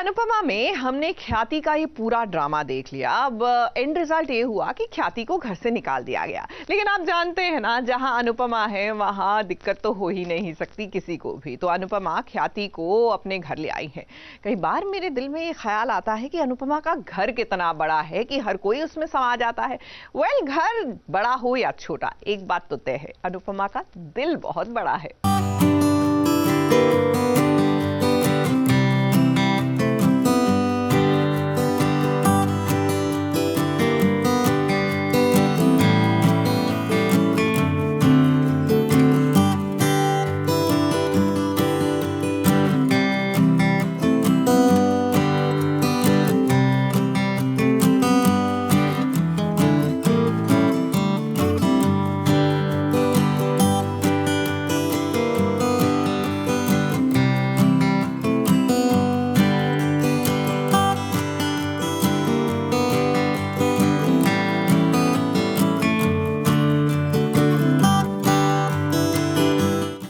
अनुपमा में हमने ख्याति का ये पूरा ड्रामा देख लिया। अब एंड रिजल्ट ये हुआ कि ख्याति को घर से निकाल दिया गया। लेकिन आप जानते हैं ना, जहां अनुपमा है वहां दिक्कत तो हो ही नहीं सकती किसी को भी। तो अनुपमा ख्याति को अपने घर ले आई है। कई बार मेरे दिल में ये ख्याल आता है कि अनुपमा का घर कितना बड़ा है कि हर कोई उसमें समा जाता है। घर बड़ा हो या छोटा, एक बात तो तय है, अनुपमा का दिल बहुत बड़ा है।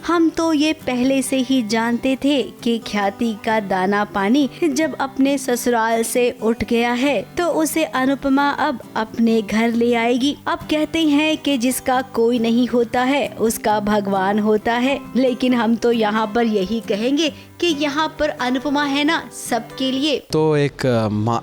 हम तो ये पहले से ही जानते थे कि ख्याति का दाना पानी जब अपने ससुराल से उठ गया है तो उसे अनुपमा अब अपने घर ले आएगी। अब कहते हैं कि जिसका कोई नहीं होता है उसका भगवान होता है, लेकिन हम तो यहाँ पर यही कहेंगे कि यहाँ पर अनुपमा है ना सबके लिए। तो एक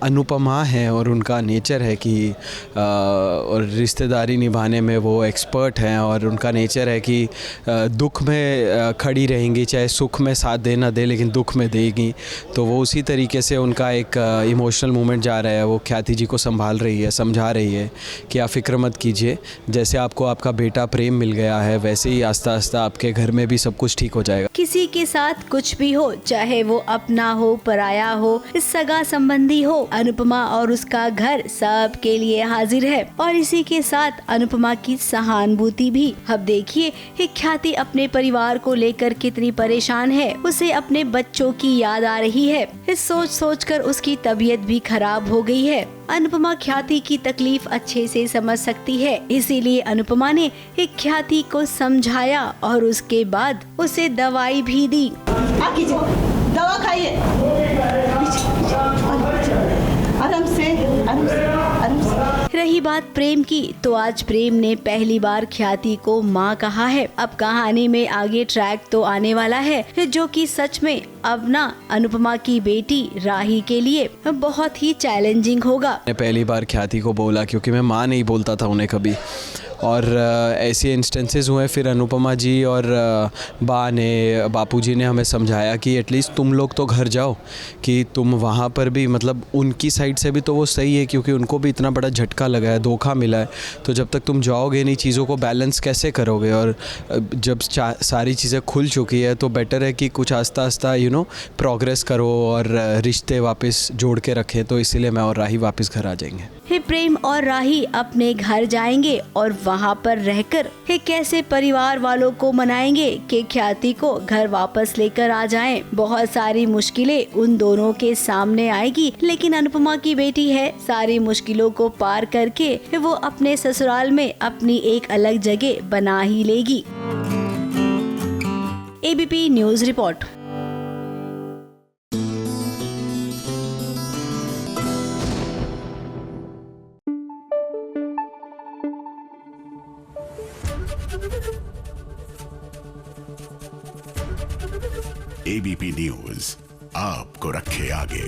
अनुपमा है और उनका नेचर है कि और रिश्तेदारी निभाने में वो एक्सपर्ट हैं और उनका नेचर है कि दुख में खड़ी रहेंगी, चाहे सुख में साथ दे ना दे लेकिन दुख में देगी। तो वो उसी तरीके से उनका एक इमोशनल मोमेंट जा रहा है। वो ख्याति जी को संभाल रही है, समझा रही है कि आप फिक्र मत कीजिए, जैसे आपको आपका बेटा प्रेम मिल गया है वैसे ही आस्ता आस्ता आपके घर में भी सब कुछ ठीक हो जाएगा। किसी के साथ कुछ भी हो, चाहे वो अपना हो, पराया हो, सगा संबंधी हो, अनुपमा और उसका घर सबके लिए हाजिर है। और इसी के साथ अनुपमा की सहानुभूति भी। अब देखिए ख्याति अपने परिवार को लेकर कितनी परेशान है। उसे अपने बच्चों की याद आ रही है। इस सोच कर उसकी तबीयत भी खराब हो गई है। अनुपमा ख्याति की तकलीफ अच्छे से समझ सकती है, इसीलिए अनुपमा ने ख्याति को समझाया और उसके बाद उसे दवाई भी दी। दवा खाइए, आराम से। रही बात प्रेम की, तो आज प्रेम ने पहली बार ख्याति को माँ कहा है। अब कहानी में आगे ट्रैक तो आने वाला है, जो कि सच में अब ना अनुपमा की बेटी राही के लिए बहुत ही चैलेंजिंग होगा। मैंने पहली बार ख्याति को बोला क्योंकि मैं माँ नहीं बोलता था उन्हें कभी, और ऐसे इंस्टेंसेस हुए। फिर अनुपमा जी और बापूजी ने हमें समझाया कि एटलीस्ट तुम लोग तो घर जाओ, कि तुम वहाँ पर भी मतलब उनकी साइड से भी तो वो सही है क्योंकि उनको भी इतना बड़ा झटका लगा है, धोखा मिला है। तो जब तक तुम जाओगे नहीं चीज़ों को बैलेंस कैसे करोगे। और जब सारी चीज़ें खुल चुकी है तो बेटर है कि कुछ आस्ता आस्ता प्रोग्रेस करो और रिश्ते वापस जोड़ के रखें। तो इसीलिए मैं और राही वापस घर आ जाएंगे। प्रेम और राही अपने घर जाएंगे और वहाँ पर रहकर कैसे परिवार वालों को मनाएंगे कि ख्याति को घर वापस लेकर आ जाएं। बहुत सारी मुश्किलें उन दोनों के सामने आएगी, लेकिन अनुपमा की बेटी है, सारी मुश्किलों को पार करके वो अपने ससुराल में अपनी एक अलग जगह बना ही लेगी। ABP news report. ABP news आपको रखे आगे।